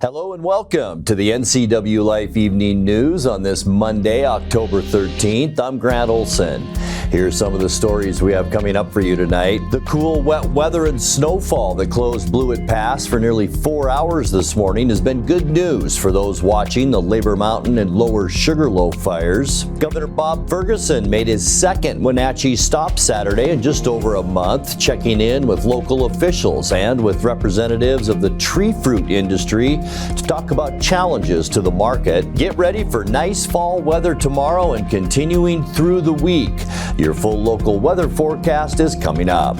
Hello and welcome to the NCWLIFE Evening News on this Monday, October 13th. I'm Grant Olson. Here's some of the stories we have coming up for you tonight. The cool, wet weather and snowfall that closed Blewett Pass for nearly 4 hours this morning has been good news for those watching the Labor Mountain and Lower Sugarloaf fires. Governor Bob Ferguson made his second Wenatchee stop Saturday in just over a month, checking in with local officials and with representatives of the tree fruit industry to talk about challenges to the market. Get ready for nice fall weather tomorrow and continuing through the week. Your full local weather forecast is coming up.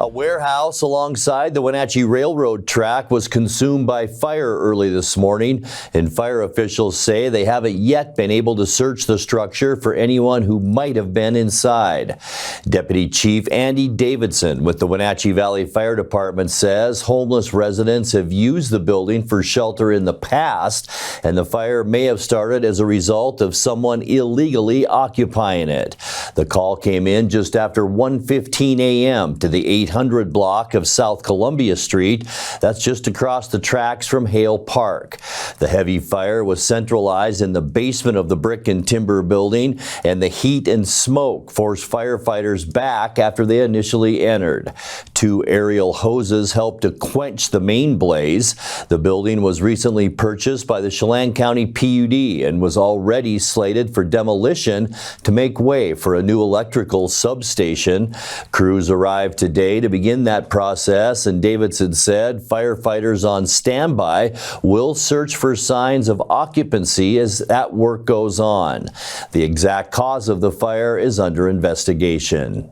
A warehouse alongside the Wenatchee Railroad track was consumed by fire early this morning, and fire officials say they haven't yet been able to search the structure for anyone who might have been inside. Deputy Chief Andy Davidson with the Wenatchee Valley Fire Department says homeless residents have used the building for shelter in the past, and the fire may have started as a result of someone illegally occupying it. The call came in just after 1:15 a.m. to the 800 block of South Columbia Street. That's just across the tracks from Hale Park. The heavy fire was centralized in the basement of the brick and timber building, and the heat and smoke forced firefighters back after they initially entered. 2 aerial hoses helped to quench the main blaze. The building was recently purchased by the Chelan County PUD and was already slated for demolition to make way for a new electrical substation. Crews arrived today to begin that process, and Davidson said firefighters on standby will search for signs of occupancy as that work goes on. The exact cause of the fire is under investigation.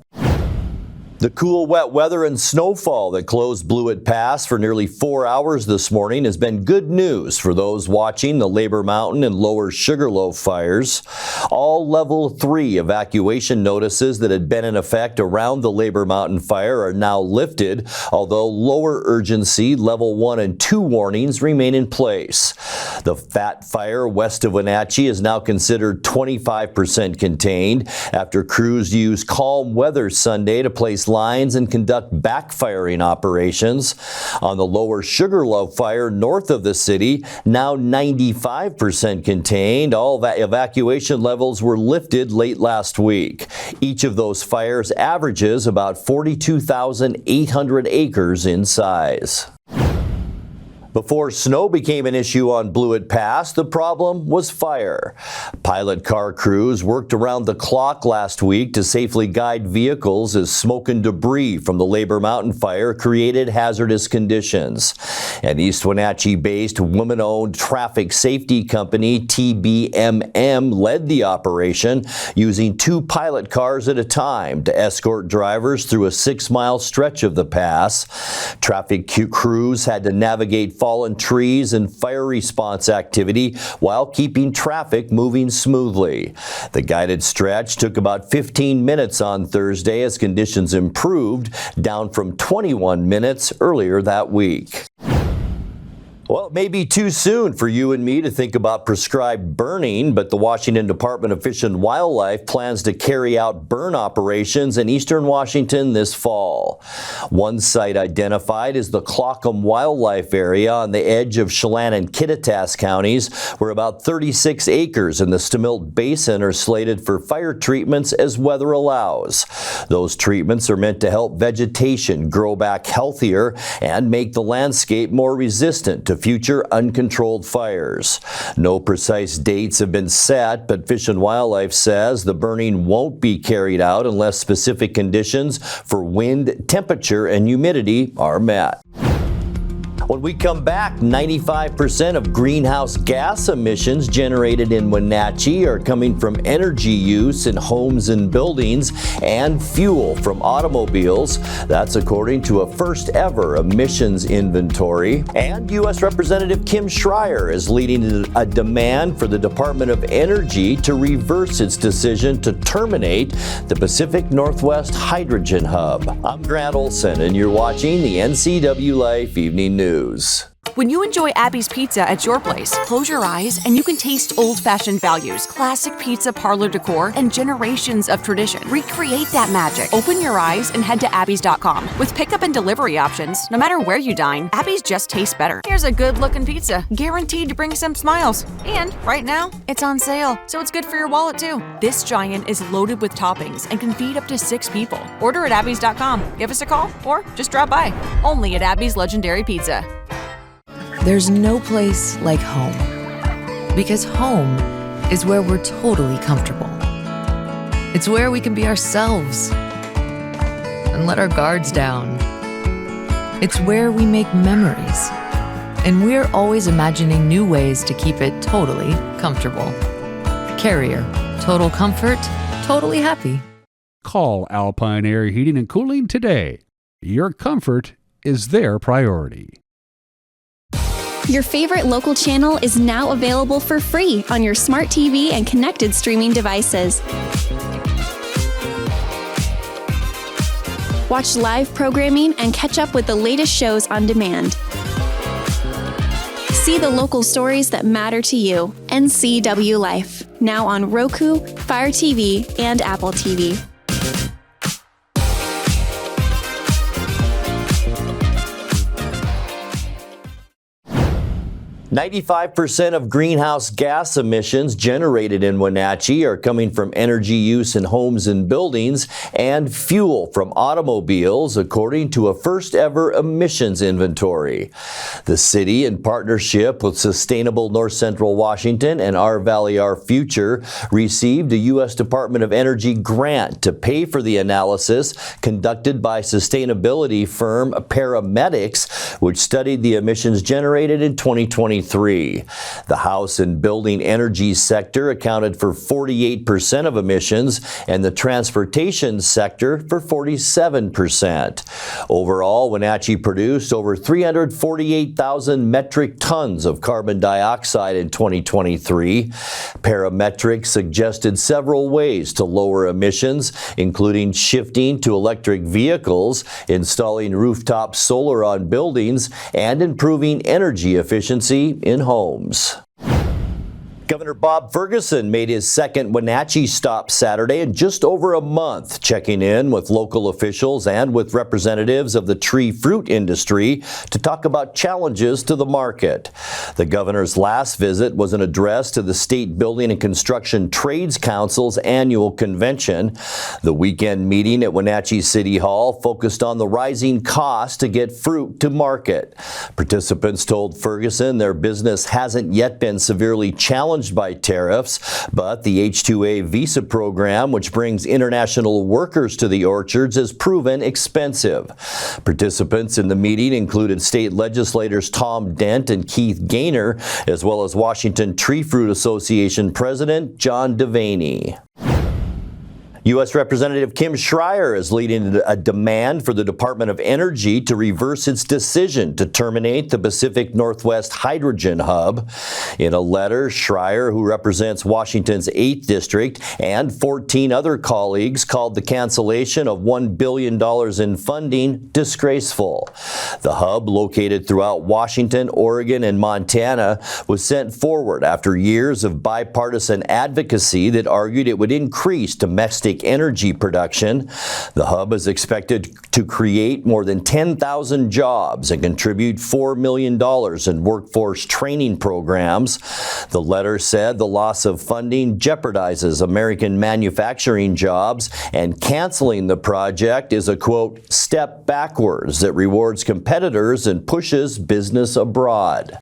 The cool, wet weather and snowfall that closed Blewett Pass for nearly 4 hours this morning has been good news for those watching the Labor Mountain and Lower Sugarloaf fires. All Level 3 evacuation notices that had been in effect around the Labor Mountain fire are now lifted, although lower urgency Level 1 and 2 warnings remain in place. The Fat Fire west of Wenatchee is now considered 25% contained after crews used calm weather Sunday to place lines and conduct backfiring operations. On the Lower Sugarloaf fire north of the city, now 95% contained. All evacuation levels were lifted late last week. Each of those fires averages about 42,800 acres in size. Before snow became an issue on Blewett Pass, the problem was fire. Pilot car crews worked around the clock last week to safely guide vehicles as smoke and debris from the Labor Mountain fire created hazardous conditions. An East Wenatchee-based woman-owned traffic safety company, TBMM, led the operation, using 2 pilot cars at a time to escort drivers through a 6-mile stretch of the pass. Traffic crews had to navigate fallen trees and fire response activity while keeping traffic moving smoothly. The guided stretch took about 15 minutes on Thursday as conditions improved, down from 21 minutes earlier that week. Well, it may be too soon for you and me to think about prescribed burning, but the Washington Department of Fish and Wildlife plans to carry out burn operations in eastern Washington this fall. One site identified is the Clockham Wildlife Area on the edge of Chelan and Kittitas counties, where about 36 acres in the Stemilt Basin are slated for fire treatments as weather allows. Those treatments are meant to help vegetation grow back healthier and make the landscape more resistant to future uncontrolled fires. No precise dates have been set, but Fish and Wildlife says the burning won't be carried out unless specific conditions for wind, temperature, and humidity are met. When we come back, 95% of greenhouse gas emissions generated in Wenatchee are coming from energy use in homes and buildings and fuel from automobiles. That's according to a first ever emissions inventory. And U.S. Representative Kim Schreier is leading a demand for the Department of Energy to reverse its decision to terminate the Pacific Northwest Hydrogen Hub. I'm Grant Olson, and you're watching the NCWLIFE Evening News. When you enjoy Abby's Pizza at your place, close your eyes and you can taste old-fashioned values, classic pizza parlor decor, and generations of tradition. Recreate that magic. Open your eyes and head to abbys.com. With pickup and delivery options, no matter where you dine, Abby's just tastes better. Here's a good-looking pizza, guaranteed to bring some smiles. And right now, it's on sale, so it's good for your wallet too. This giant is loaded with toppings and can feed up to 6 people. Order at abbys.com. Give us a call or just drop by. Only at Abby's Legendary Pizza. There's no place like home, because home is where we're totally comfortable. It's where we can be ourselves and let our guards down. It's where we make memories, and we're always imagining new ways to keep it totally comfortable. Carrier, total comfort, totally happy. Call Alpine Air Heating and Cooling today. Your comfort is their priority. Your favorite local channel is now available for free on your smart TV and connected streaming devices. Watch live programming and catch up with the latest shows on demand. See the local stories that matter to you. NCWLIFE, now on Roku, Fire TV, and Apple TV. 95% of greenhouse gas emissions generated in Wenatchee are coming from energy use in homes and buildings and fuel from automobiles, according to a first-ever emissions inventory. The city, in partnership with Sustainable North Central Washington and Our Valley, Our Future, received a U.S. Department of Energy grant to pay for the analysis conducted by sustainability firm Paramedics, which studied the emissions generated in 2023. The house and building energy sector accounted for 48% of emissions and the transportation sector for 47%. Overall, Wenatchee produced over 348,000 metric tons of carbon dioxide in 2023. Parametrics suggested several ways to lower emissions, including shifting to electric vehicles, installing rooftop solar on buildings, and improving energy efficiency in homes. Governor Bob Ferguson made his second Wenatchee stop Saturday in just over a month, checking in with local officials and with representatives of the tree fruit industry to talk about challenges to the market. The governor's last visit was an address to the State Building and Construction Trades Council's annual convention. The weekend meeting at Wenatchee City Hall focused on the rising cost to get fruit to market. Participants told Ferguson their business hasn't yet been severely challenged by tariffs, but the H-2A visa program, which brings international workers to the orchards, has proven expensive. Participants in the meeting included state legislators Tom Dent and Keith Gaynor, as well as Washington Tree Fruit Association President John Devaney. U.S. Representative Kim Schreier is leading a demand for the Department of Energy to reverse its decision to terminate the Pacific Northwest Hydrogen Hub. In a letter, Schreier, who represents Washington's 8th District, and 14 other colleagues called the cancellation of $1 billion in funding disgraceful. The hub, located throughout Washington, Oregon, and Montana, was sent forward after years of bipartisan advocacy that argued it would increase domestic energy production. The hub is expected to create more than 10,000 jobs and contribute $4 million in workforce training programs. The letter said the loss of funding jeopardizes American manufacturing jobs, and canceling the project is a, quote, step backwards that rewards competitors and pushes business abroad.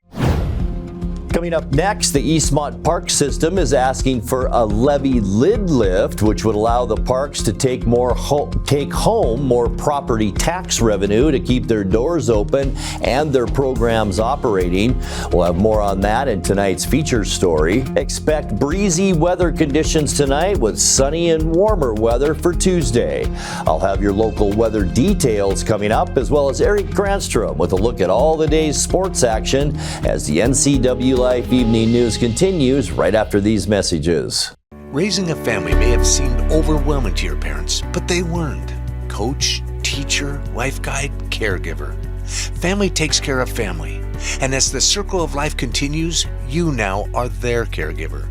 Coming up next, the Eastmont Park system is asking for a levy lid lift, which would allow the parks to take home more property tax revenue to keep their doors open and their programs operating. We'll have more on that in tonight's feature story. Expect breezy weather conditions tonight with sunny and warmer weather for Tuesday. I'll have your local weather details coming up, as well as Eric Granstrom with a look at all the day's sports action as the NCWLIFE Evening News continues right after these messages. Raising a family may have seemed overwhelming to your parents, but they weren't. Coach, teacher, life guide, caregiver. Family takes care of family. And as the circle of life continues, you now are their caregiver.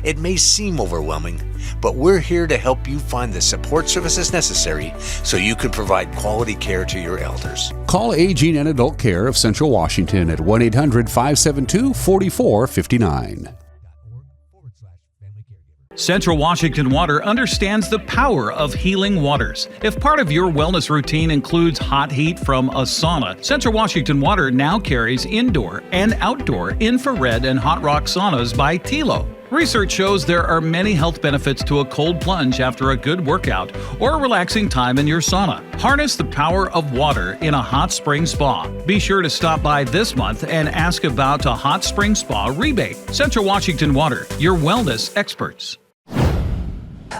It may seem overwhelming, but we're here to help you find the support services necessary so you can provide quality care to your elders. Call Aging and Adult Care of Central Washington at 1-800-572-4459. Central Washington Water understands the power of healing waters. If part of your wellness routine includes hot heat from a sauna, Central Washington Water now carries indoor and outdoor infrared and hot rock saunas by Tilo. Research shows there are many health benefits to a cold plunge after a good workout or a relaxing time in your sauna. Harness the power of water in a hot spring spa. Be sure to stop by this month and ask about a hot spring spa rebate. Central Washington Water, your wellness experts.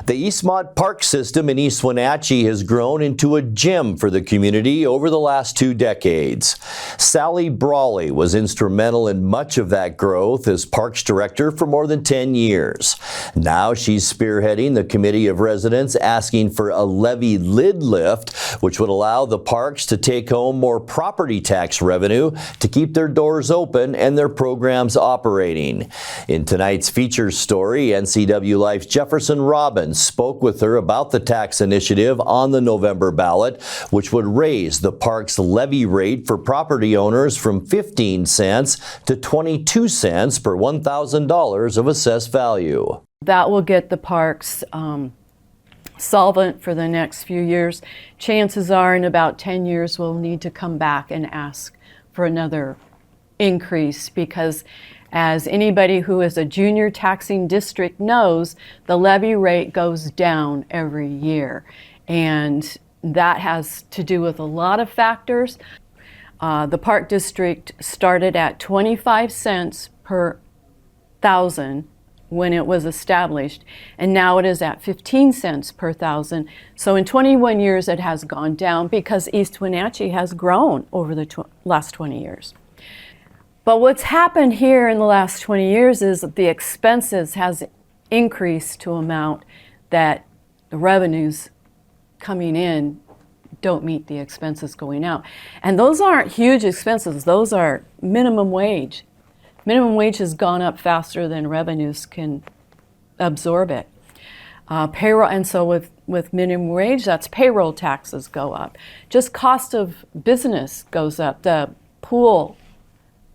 The Eastmont Park system in East Wenatchee has grown into a gem for the community over the last 2 decades. Sally Brawley was instrumental in much of that growth as Parks Director for more than 10 years. Now she's spearheading the committee of residents asking for a levy lid lift, which would allow the parks to take home more property tax revenue to keep their doors open and their programs operating. In tonight's feature story, NCWLIFE's Jefferson Robbins spoke with her about the tax initiative on the November ballot, which would raise the park's levy rate for property owners from 15 cents to 22 cents per $1,000 of assessed value. That will get the parks solvent for the next few years. Chances are in about 10 years we'll need to come back and ask for another increase because as anybody who is a junior taxing district knows, the levy rate goes down every year. And that has to do with a lot of factors. The Park District started at 25 cents per thousand when it was established, and now it is at 15 cents per thousand. So in 21 years it has gone down because East Wenatchee has grown over the last 20 years. But what's happened here in the last 20 years is that the expenses has increased to amount that the revenues coming in don't meet the expenses going out. And those aren't huge expenses, those are minimum wage. Minimum wage has gone up faster than revenues can absorb it. Payroll, and so with minimum wage, that's payroll taxes go up. Just cost of business goes up. The pool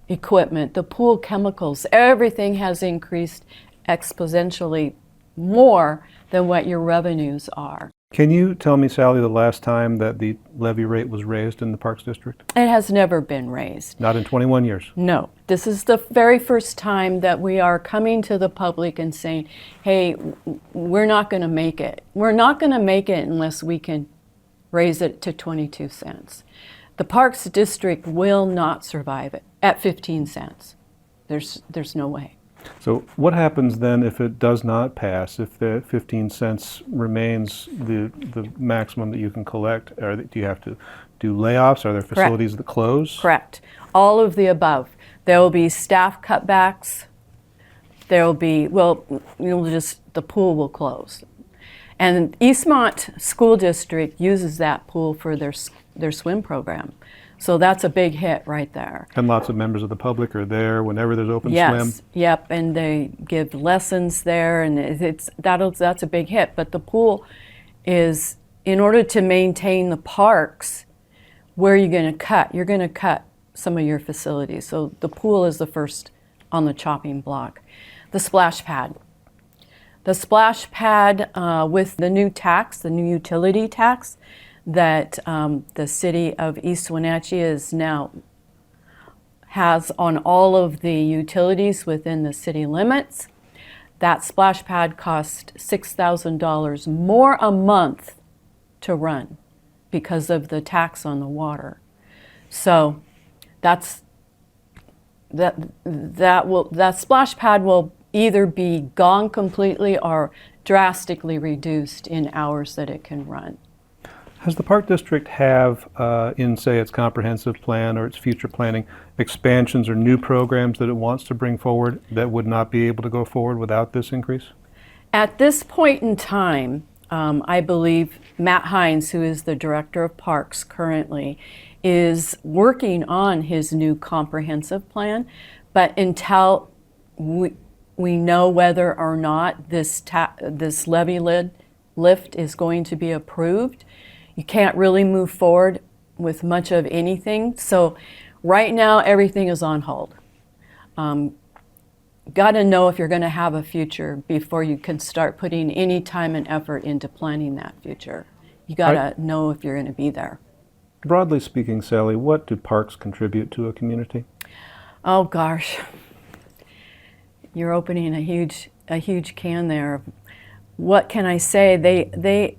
equipment, the pool chemicals, everything has increased exponentially more than what your revenues are. Can you tell me, Sally, the last time that the levy rate was raised in the Parks District? It has never been raised. Not in 21 years? No. This is the very first time that we are coming to the public and saying, hey, we're not going to make it. We're not going to make it unless we can raise it to 22 cents. The Parks District will not survive it at 15 cents. There's no way. So what happens then if it does not pass, if the 15 cents remains the maximum that you can collect? Do you have to do layoffs? Are there facilities that close? Correct. All of the above. There will be staff cutbacks. There will be, the pool will close. And Eastmont School District uses that pool for their swim program. So that's a big hit right there. And lots of members of the public are there whenever there's open swim? Yes, yep, and they give lessons there, and that's a big hit. But the pool is, in order to maintain the parks, where are you going to cut? You're going to cut some of your facilities. So the pool is the first on the chopping block. The splash pad. The splash pad with the new tax, the new utility tax, that the city of East Wenatchee has on all of the utilities within the city limits. That splash pad costs $6,000 more a month to run because of the tax on the water. So that splash pad will either be gone completely or drastically reduced in hours that it can run. Has the Park District have, in say its comprehensive plan or its future planning, expansions or new programs that it wants to bring forward that would not be able to go forward without this increase? At this point in time, I believe Matt Hines, who is the director of parks currently, is working on his new comprehensive plan. But until we know whether or not this levy lift is going to be approved, you can't really move forward with much of anything. So right now, everything is on hold. Got to know if you're going to have a future before you can start putting any time and effort into planning that future. You got to know if you're going to be there. Broadly speaking, Sally, what do parks contribute to a community? Oh gosh, you're opening a huge can there. What can I say? They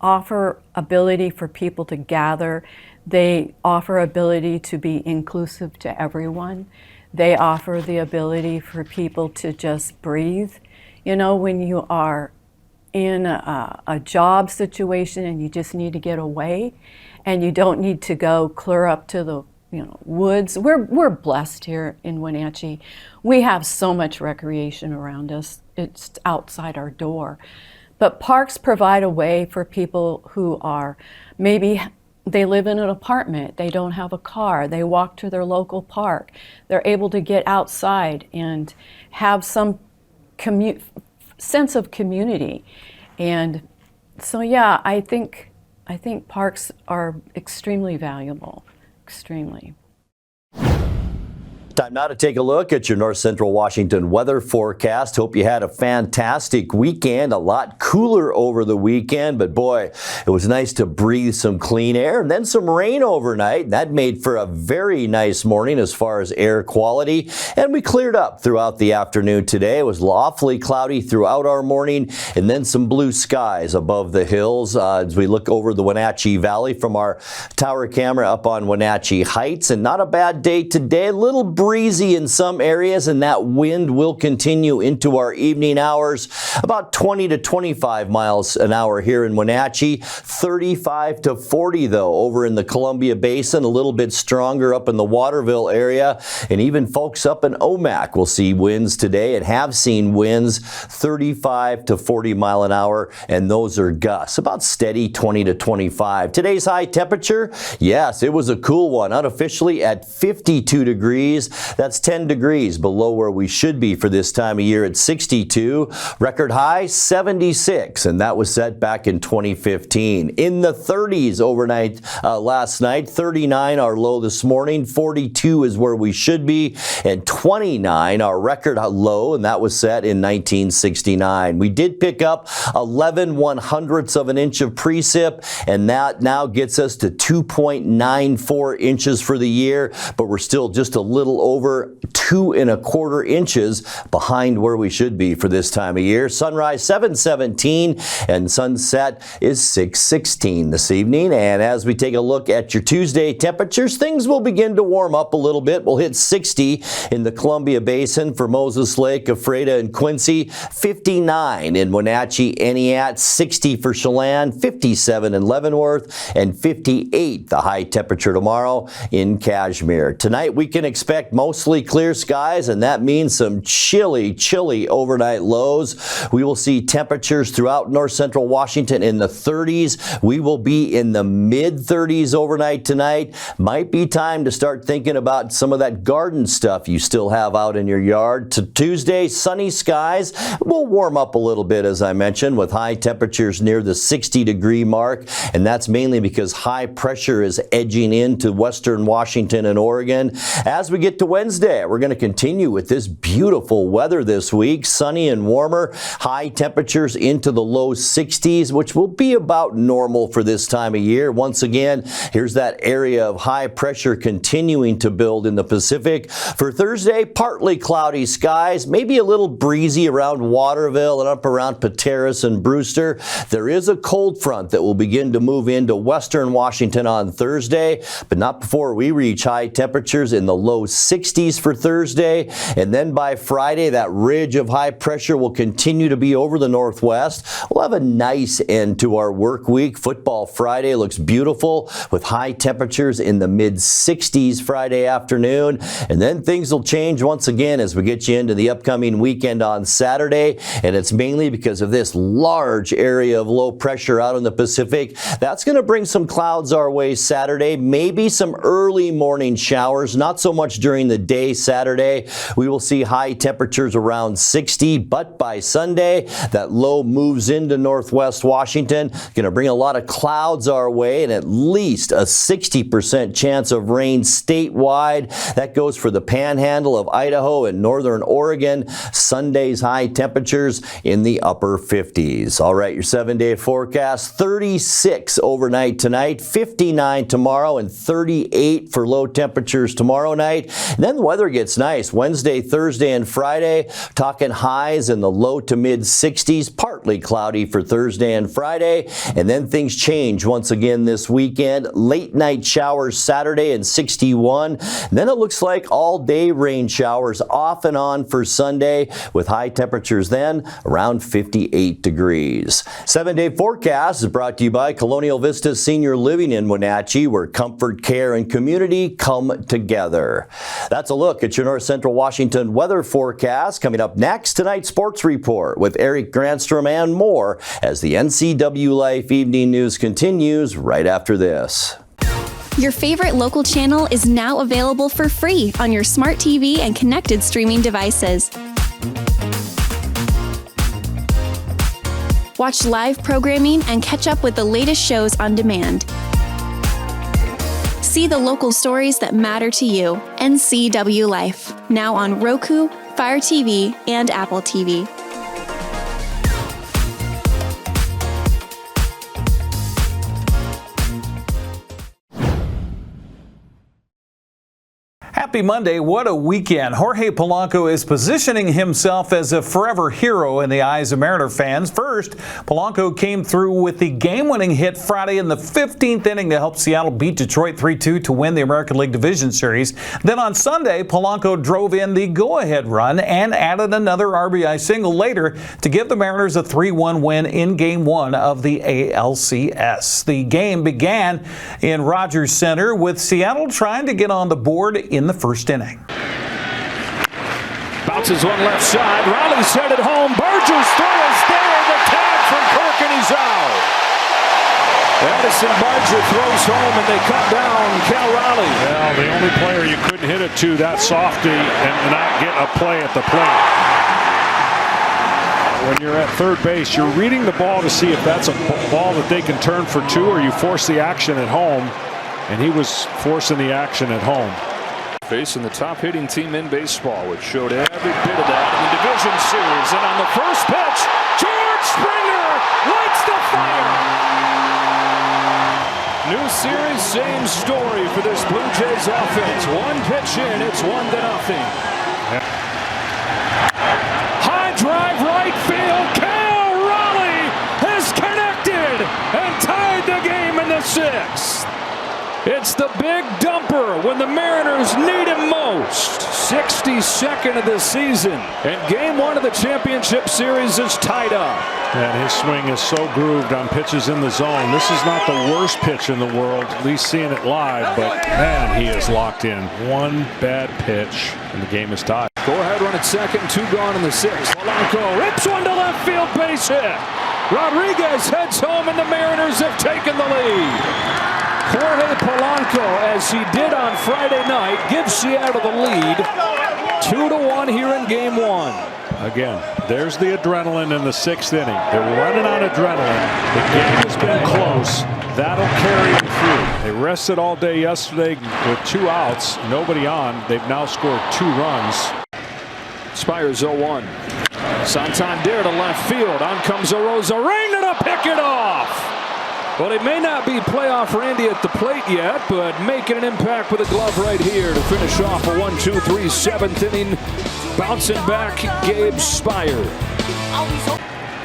offer ability for people to gather. They offer ability to be inclusive to everyone. They offer the ability for people to just breathe. You know, when you are in a job situation and you just need to get away and you don't need to go clear up to the woods. We're blessed here in Wenatchee. We have so much recreation around us. It's outside our door. But parks provide a way for people who are maybe they live in an apartment, they don't have a car, they walk to their local park. They're able to get outside and have some sense of community. And so yeah, I think parks are extremely valuable, extremely. Time now to take a look at your North Central Washington weather forecast. Hope you had a fantastic weekend. A lot cooler over the weekend, but boy, it was nice to breathe some clean air and then some rain overnight. That made for a very nice morning as far as air quality, and we cleared up throughout the afternoon today. It was awfully cloudy throughout our morning and then some blue skies above the hills as we look over the Wenatchee Valley from our tower camera up on Wenatchee Heights. And not a bad day today. A little breezy in some areas, and that wind will continue into our evening hours. About 20 to 25 miles an hour here in Wenatchee. 35 to 40 though over in the Columbia Basin. A little bit stronger up in the Waterville area, and even folks up in Omak will see winds today and have seen winds 35 to 40 mile an hour, and those are gusts. About steady 20 to 25. Today's high temperature, yes, it was a cool one, unofficially at 52 degrees. That's 10 degrees below where we should be for this time of year at 62. Record high 76, and that was set back in 2015. In the 30s overnight last night, 39 our low this morning, 42 is where we should be, and 29 our record low, and that was set in 1969. We did pick up 11/100ths of an inch of precip, and that now gets us to 2.94 inches for the year, but we're still just a little over 2.25 inches behind where we should be for this time of year. Sunrise 7:17 and sunset is 6:16 this evening. And as we take a look at your Tuesday temperatures, things will begin to warm up a little bit. We'll hit 60 in the Columbia Basin for Moses Lake, Ephrata, and Quincy, 59 in Wenatchee, Eniat, 60 for Chelan, 57 in Leavenworth, and 58 the high temperature tomorrow in Cashmere. Tonight we can expect mostly clear skies, and that means some chilly overnight lows. We will see temperatures throughout north central Washington in the 30s. We will be in the mid-30s overnight tonight. Might be time to start thinking about some of that garden stuff you still have out in your yard. To Tuesday, sunny skies. Will warm up a little bit, as I mentioned, with high temperatures near the 60-degree mark, and that's mainly because high pressure is edging into western Washington and Oregon. As we get to Wednesday, we're going to continue with this beautiful weather this week. Sunny and warmer, high temperatures into the low 60s, which will be about normal for this time of year. Once again, here's that area of high pressure continuing to build in the Pacific. For Thursday, partly cloudy skies, maybe a little breezy around Waterville and up around Pateros and Brewster. There is a cold front that will begin to move into western Washington on Thursday, but not before we reach high temperatures in the low 60s for Thursday. And then by Friday, that ridge of high pressure will continue to be over the northwest. We'll have a nice end to our work week. Football Friday looks beautiful with high temperatures in the mid-60s Friday afternoon. And then things will change once again as we get you into the upcoming weekend on Saturday. And it's mainly because of this large area of low pressure out in the Pacific. That's going to bring some clouds our way Saturday, maybe some early morning showers, not so much during the day Saturday. We will see high temperatures around 60, but by Sunday, that low moves into northwest Washington. Going to bring a lot of clouds our way and at least a 60% chance of rain statewide. That goes for the panhandle of Idaho and northern Oregon. Sunday's high temperatures in the upper 50s. All right, your 7-day forecast, 36 overnight tonight, 59 tomorrow, and 38 for low temperatures tomorrow night. And then the weather gets nice Wednesday, Thursday, and Friday. Talking highs in the low to mid 60s, partly cloudy for Thursday and Friday. And then things change once again this weekend. Late night showers Saturday and 61. And then it looks like all day rain showers off and on for Sunday with high temperatures then around 58 degrees. 7-day forecast is brought to you by Colonial Vista Senior Living in Wenatchee, where comfort, care, and community come together. That's a look at your North Central Washington weather forecast. Coming up next, tonight's sports report with Eric Granstrom and more as the NCWLIFE Evening News continues right after this. Your favorite local channel is now available for free on your smart TV and connected streaming devices. Watch live programming and catch up with the latest shows on demand. See the local stories that matter to you. NCWLIFE, now on Roku, Fire TV, and Apple TV. Happy Monday. What a weekend. Jorge Polanco is positioning himself as a forever hero in the eyes of Mariner fans. First, Polanco came through with the game-winning hit Friday in the 15th inning to help Seattle beat Detroit 3-2 to win the American League Division Series. Then on Sunday, Polanco drove in the go-ahead run and added another RBI single later to give the Mariners a 3-1 win in Game 1 of the ALCS. The game began in Rogers Center with Seattle trying to get on the board in the first inning. Bounces one left side. Riley's headed home. Barger's throws there. The tag from Kirk, and he's out. Addison Barger throws home, and they cut down Cal Riley. Well, the only player you couldn't hit it to that softy and not get a play at the plate. When you're at third base, you're reading the ball to see if that's a ball that they can turn for two, or you force the action at home, and he was forcing the action at home. Facing the top hitting team in baseball, which showed every bit of that in the division series. And on the first pitch, George Springer lights the fire. New series, same story for this Blue Jays offense. One pitch in, it's 1-0. High drive right field. Cal Raleigh has connected and tied the game in the 6th. It's the big dumper when the Mariners need him most. 62nd of the season. And Game 1 of the championship series is tied up. And his swing is so grooved on pitches in the zone. This is not the worst pitch in the world, at least seeing it live, but man, he is locked in. One bad pitch, and the game is tied. Go ahead, run at second, 2 gone in the 6th. Polanco rips one to left field, base hit. Rodriguez heads home, and the Mariners have taken the lead. Jorge Polanco, as he did on Friday night, gives Seattle the lead 2-1 here in Game 1. Again, there's the adrenaline in the 6th inning. They're running on adrenaline. The game has been close. That'll carry them through. They rested all day yesterday with 2 outs, nobody on. They've now scored 2 runs. Spires 0-1. Santander to left field. On comes Arozarena to pick it off. Well, he may not be playoff Randy at the plate yet, but making an impact with a glove right here to finish off a 1-2-3 7th inning. Bouncing back, Gabe Spire.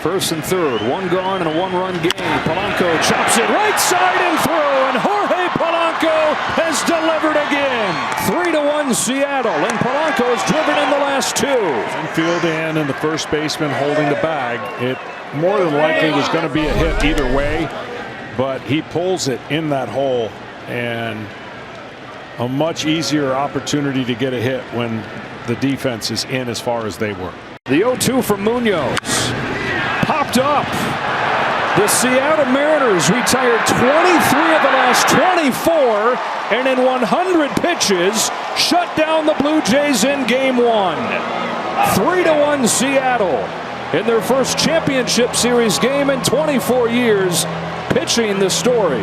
First and third, 1 gone and a 1-run game. Polanco chops it right side and through, and Jorge Polanco has delivered again. 3-1 3-1 Seattle, and Polanco's driven in the last two. Infield in and the first baseman holding the bag. It more than likely was going to be a hit either way, but he pulls it in that hole, and a much easier opportunity to get a hit when the defense is in as far as they were. The 0-2 from Munoz. Popped up. The Seattle Mariners retired 23 of the last 24, and in 100 pitches, shut down the Blue Jays in Game 1. 3-1 Seattle in their first championship series game in 24 years, pitching the story.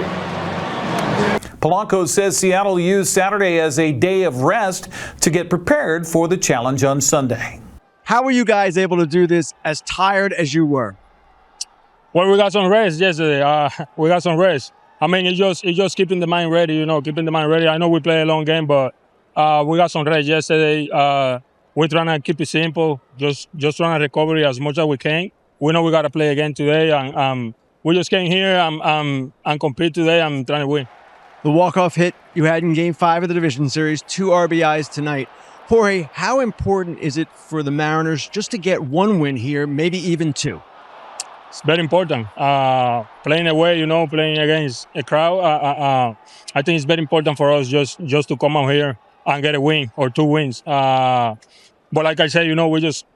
Polanco says Seattle used Saturday as a day of rest to get prepared for the challenge on Sunday. How were you guys able to do this as tired as you were? Well, we got some rest yesterday. We got some rest. I mean, it's just keeping the mind ready, keeping the mind ready. I know we play a long game, but we got some rest yesterday. We're trying to keep it simple, just trying to recover as much as we can. We know we got to play again today, and we just came here and compete today. I'm trying to win. The walk-off hit you had in Game 5 of the Division Series, 2 RBIs tonight. Jorge, how important is it for the Mariners just to get one win here, maybe even 2? It's very important. Playing away, playing against a crowd. I think it's very important for us just to come out here and get a win or 2 wins. But like I said, we're just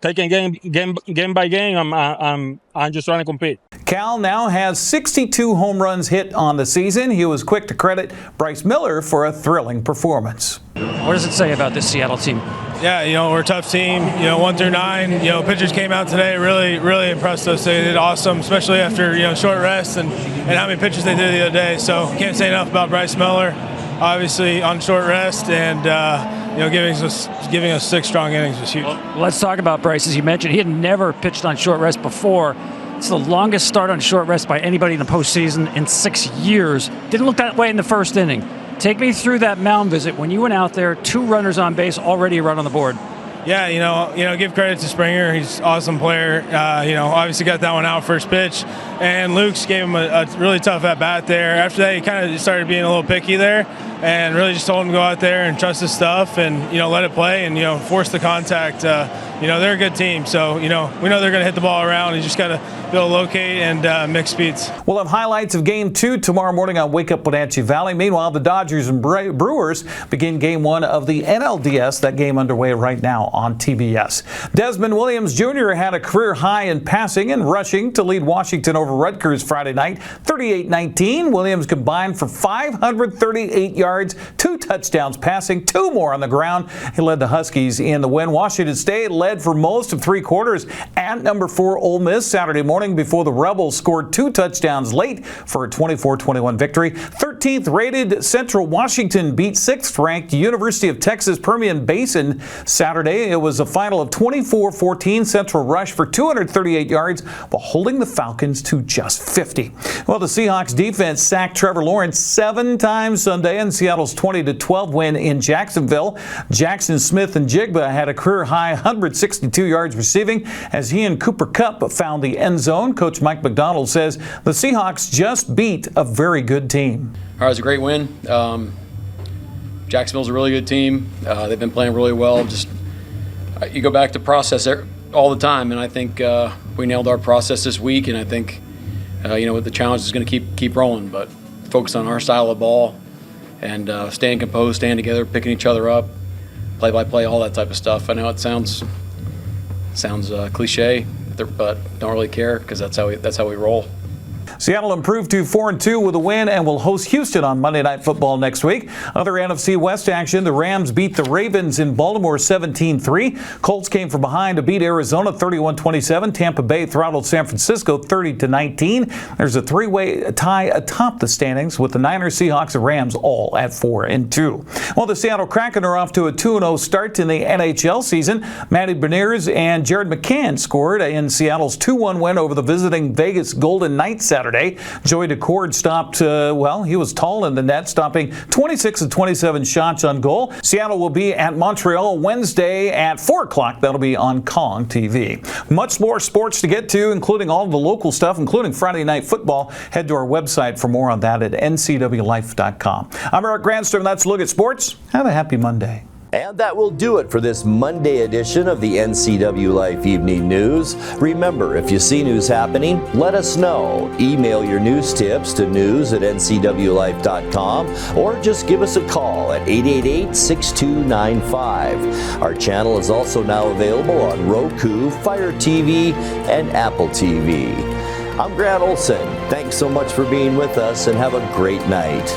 taking game by game. I'm just trying to compete. Cal now has 62 home runs hit on the season. He was quick to credit Bryce Miller for a thrilling performance. What does it say about this Seattle team? Yeah, we're a tough team. 1 through 9. Pitchers came out today, really impressed us. They did awesome, especially after short rest and how many pitches they did the other day. So can't say enough about Bryce Miller. Obviously on short rest and giving us 6 strong innings was huge. Well, let's talk about Bryce. As you mentioned, he had never pitched on short rest before. It's the longest start on short rest by anybody in the postseason in 6 years. Didn't look that way in the first inning. Take me through that mound visit. When you went out there, 2 runners on base, already a run on the board. Yeah, give credit to Springer. He's an awesome player. Obviously got that one out first pitch. And Luke's gave him a really tough at-bat there. After that, he kind of started being a little picky there and really just told him to go out there and trust his stuff and, let it play and, force the contact. They're a good team. So, we know they're going to hit the ball around. You just got to be able to locate and mix speeds. We'll have highlights of Game 2 tomorrow morning on Wake Up Wenatchee Valley. Meanwhile, the Dodgers and Brewers begin Game 1 of the NLDS. That game underway right now on TBS. Desmond Williams Jr. had a career high in passing and rushing to lead Washington over Rutgers Friday night, 38-19. Williams combined for 538 yards, 2 touchdowns passing, 2 more on the ground. He led the Huskies in the win. Washington State led for most of 3 quarters at number 4 Ole Miss Saturday morning before the Rebels scored 2 touchdowns late for a 24-21 victory. 13th rated Central Washington beat 6th ranked University of Texas Permian Basin Saturday. It was a final of 24-14. Central rushed for 238 yards while holding the Falcons to just 50. Well, the Seahawks defense sacked Trevor Lawrence 7 times Sunday in Seattle's 20-12 win in Jacksonville. Jackson Smith and Jigba had a career high 162 yards receiving as he and Cooper Kupp found the end zone. Coach Mike McDonald says the Seahawks just beat a very good team. It was a great win. Jacksonville's a really good team. They've been playing really well. You go back to process all the time, and I think we nailed our process this week, and I think the challenge is going to keep rolling, but focus on our style of ball and staying composed, staying together, picking each other up, play by play, all that type of stuff. I know it sounds cliche, but don't really care because that's how we roll. Seattle improved to 4-2 with a win and will host Houston on Monday Night Football next week. Other NFC West action, the Rams beat the Ravens in Baltimore 17-3. Colts came from behind to beat Arizona 31-27. Tampa Bay throttled San Francisco 30-19. There's a 3-way tie atop the standings with the Niners, Seahawks, and Rams all at 4-2. Well, the Seattle Kraken are off to a 2-0 start in the NHL season. Matty Beniers and Jared McCann scored in Seattle's 2-1 win over the visiting Vegas Golden Knights Saturday. Joey DeCord stopped, he was tall in the net, stopping 26 of 27 shots on goal. Seattle will be at Montreal Wednesday at 4 o'clock. That'll be on Kong TV. Much more sports to get to, including all the local stuff, including Friday Night Football. Head to our website for more on that at NCWLIFE.com. I'm Eric Granstrom. That's a look at sports. Have a happy Monday. And that will do it for this Monday edition of the NCW Life Evening News. Remember, if you see news happening, let us know. Email your news tips to news@ncwlife.com or just give us a call at 888-6295. Our channel is also now available on Roku, Fire TV, and Apple TV. I'm Grant Olson. Thanks so much for being with us and have a great night.